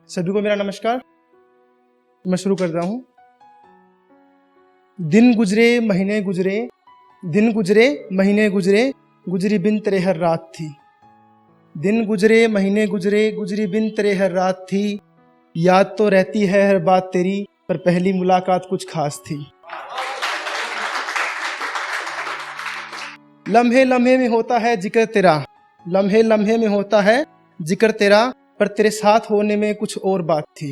सभी को मेरा नमस्कार। मैं शुरू कर रहा हूँ। दिन गुजरे महीने गुजरे, दिन गुजरे महीने गुजरे, गुजरी बिन तेरे हर रात थी। दिन गुजरे महीने गुजरे, गुजरी बिन तेरे हर रात थी। याद तो रहती है हर बात तेरी, पर पहली मुलाकात कुछ खास थी। लम्हे लम्हे में होता है जिक्र तेरा, लम्हे लम्हे में होता है जिक्र तेरा, पर तेरे साथ होने में कुछ और बात थी।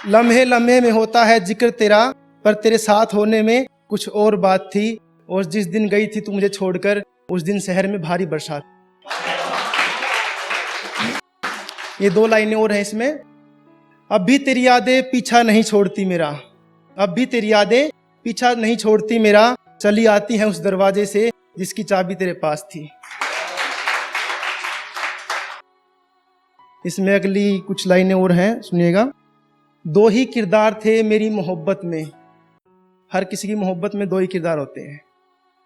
लम्हे लम्हे में होता है जिक्र तेरा, पर तेरे साथ होने में कुछ और बात थी। और जिस दिन गई थी तू मुझे छोड़कर, उस दिन शहर में भारी बरसात। ये 2 लाइनें और हैं इसमें। अब भी तेरी यादें पीछा नहीं छोड़ती मेरा, अब भी तेरी यादें पीछा नहीं छोड़ती मेरा, चली आती हैं उस दरवाजे से जिसकी चाबी तेरे पास थी। इसमें अगली कुछ लाइनें और हैं, सुनिएगा। 2 ही किरदार थे मेरी मोहब्बत में। हर किसी की मोहब्बत में 2 ही किरदार होते हैं,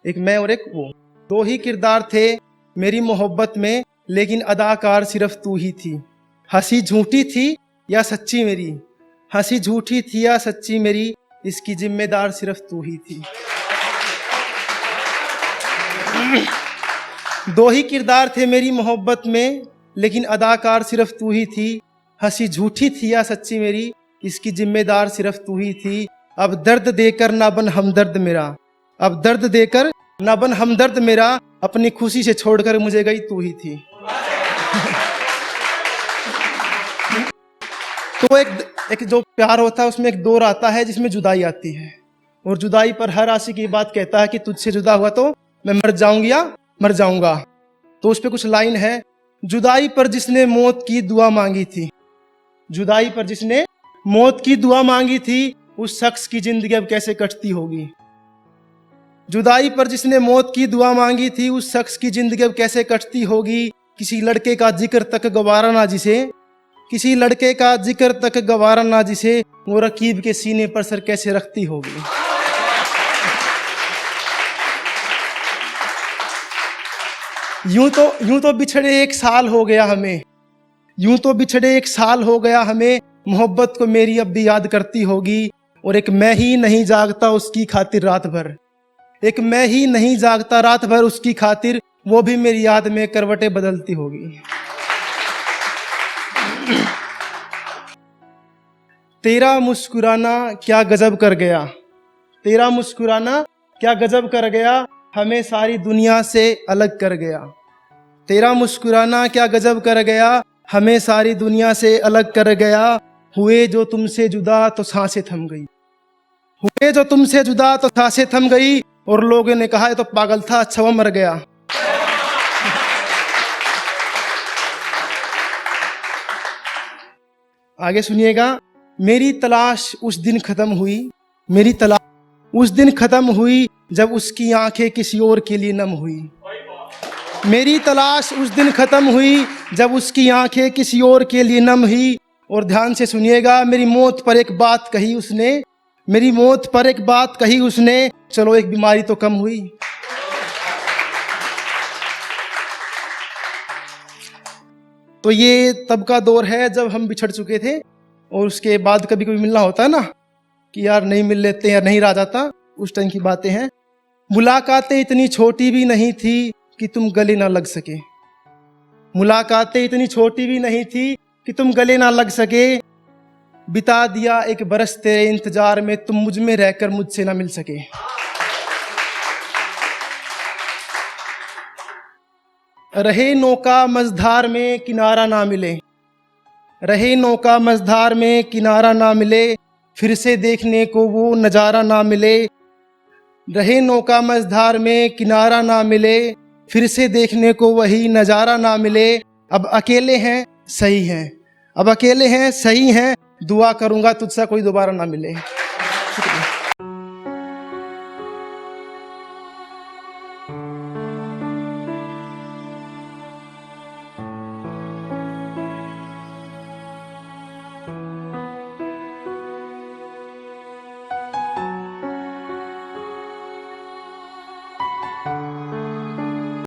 एक मैं और एक वो। 2 ही किरदार थे मेरी मोहब्बत में, लेकिन अदाकार सिर्फ तू ही थी। हंसी झूठी थी या सच्ची मेरी, हंसी झूठी थी या सच्ची मेरी, इसकी जिम्मेदार सिर्फ तू ही थी। 2 ही किरदार थे मेरी मोहब्बत में, लेकिन अदाकार सिर्फ तू ही थी। हंसी झूठी थी या सच्ची मेरी, इसकी जिम्मेदार सिर्फ तू ही थी। अब दर्द देकर ना बन हमदर्द मेरा, अब दर्द देकर ना बन हमदर्द मेरा, अपनी खुशी से छोड़कर मुझे गई तू ही थी। तो एक जो प्यार होता है उसमें एक दौर आता है जिसमें जुदाई आती है, और जुदाई पर हर आशिक ये बात कहता है कि तुझसे जुदा हुआ तो मैं मर जाऊंगी या मर जाऊंगा। तो उस पे कुछ लाइन है। जुदाई पर जिसने मौत की दुआ मांगी थी, जुदाई पर जिसने मौत की दुआ मांगी थी, उस शख्स की जिंदगी अब कैसे कटती होगी। जुदाई पर जिसने मौत की दुआ मांगी थी, उस शख्स की जिंदगी अब कैसे कटती होगी। किसी लड़के का जिक्र तक गवारा ना जिसे, किसी लड़के का जिक्र तक गवारा ना जिसे, वो रकीब के सीने पर सर कैसे रखती होगी। यूं तो बिछड़े 1 साल हो गया हमें, यूं तो बिछड़े 1 साल हो गया हमें, मोहब्बत को मेरी अब भी याद करती होगी। और एक मैं ही नहीं जागता उसकी खातिर रात भर, एक मैं ही नहीं जागता रात भर उसकी खातिर, वो भी मेरी याद में करवटें बदलती होगी। तेरा मुस्कुराना क्या गजब कर गया, तेरा मुस्कुराना क्या गजब कर गया, हमें सारी दुनिया से अलग कर गया। तेरा मुस्कुराना क्या गजब कर गया, हमें सारी दुनिया से अलग कर गया। हुए जो तुमसे जुदा तो सांसें थम गई, हुए जो तुमसे जुदा तो सांसें थम गई, और लोगों ने कहा ये तो पागल था, अच्छा वो मर गया। आगे सुनिएगा। मेरी तलाश उस दिन खत्म हुई, मेरी तलाश उस दिन खत्म हुई, जब उसकी आंखें किसी और के लिए नम हुई। मेरी तलाश उस दिन खत्म हुई, जब उसकी आंखें किसी और के लिए नम हुई। और ध्यान से सुनिएगा। मेरी मौत पर एक बात कही उसने, मेरी मौत पर एक बात कही उसने, चलो एक बीमारी तो कम हुई। तो ये तब का दौर है जब हम बिछड़ चुके थे, और उसके बाद कभी कभी मिलना होता है ना कि यार नहीं मिल लेते या नहीं रहा जाता, उस टाइम की बातें हैं। मुलाकातें इतनी छोटी भी नहीं थी कि तुम गले ना लग सके, मुलाकातें इतनी छोटी भी नहीं थी कि तुम गले ना लग सके। बिता दिया 1 बरस तेरे इंतजार में, तुम मुझ में रहकर मुझसे ना मिल सके। रहे नौका मझधार में किनारा ना मिले, रहे नौका मझधार में किनारा ना मिले, फिर से देखने को वो नज़ारा ना मिले। रहे नौका मझधार में किनारा ना मिले, फिर से देखने को वही नज़ारा ना मिले। अब अकेले हैं सही हैं, अब अकेले हैं सही हैं, दुआ करूंगा तुझसे कोई दोबारा ना मिले।